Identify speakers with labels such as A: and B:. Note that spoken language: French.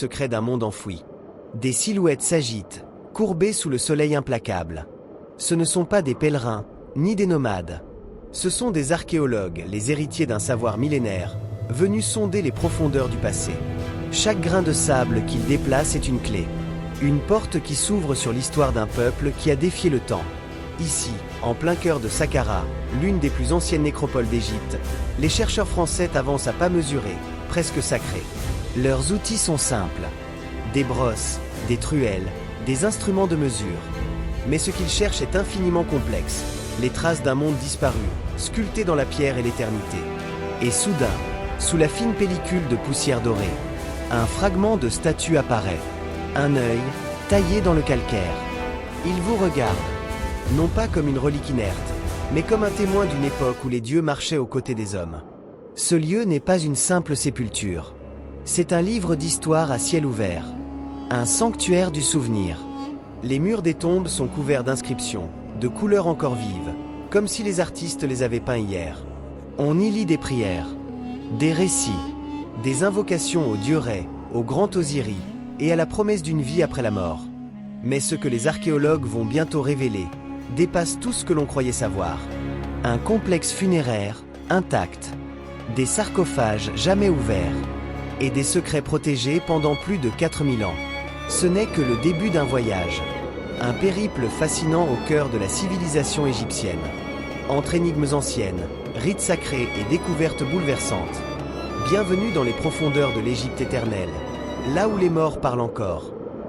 A: secrets d'un monde enfoui. Des silhouettes s'agitent, courbées sous le soleil implacable. Ce ne sont pas des pèlerins, ni des nomades. Ce sont des archéologues, les héritiers d'un savoir millénaire, venus sonder les profondeurs du passé. Chaque grain de sable qu'ils déplacent est une clé. Une porte qui s'ouvre sur l'histoire d'un peuple qui a défié le temps. Ici, en plein cœur de Saqqara, l'une des plus anciennes nécropoles d'Égypte, les chercheurs français avancent à pas mesurés, presque sacrés. Leurs outils sont simples. Des brosses, des truelles, des instruments de mesure. Mais ce qu'ils cherchent est infiniment complexe. Les traces d'un monde disparu, sculptées dans la pierre et l'éternité. Et soudain, sous la fine pellicule de poussière dorée, un fragment de statue apparaît. Un œil, taillé dans le calcaire. Il vous regarde, non pas comme une relique inerte, mais comme un témoin d'une époque où les dieux marchaient aux côtés des hommes. Ce lieu n'est pas une simple sépulture. C'est un livre d'histoire à ciel ouvert. Un sanctuaire du souvenir. Les murs des tombes sont couverts d'inscriptions, de couleurs encore vives, comme si les artistes les avaient peints hier. On y lit des prières, des récits, des invocations au dieu Ré, au grand Osiris, et à la promesse d'une vie après la mort. Mais ce que les archéologues vont bientôt révéler dépasse tout ce que l'on croyait savoir. Un complexe funéraire intact, des sarcophages jamais ouverts, et des secrets protégés pendant plus de 4000 ans. Ce n'est que le début d'un voyage, un périple fascinant au cœur de la civilisation égyptienne. Entre énigmes anciennes, rites sacrés et découvertes bouleversantes. Bienvenue dans les profondeurs de l'Égypte éternelle, là où les morts parlent encore.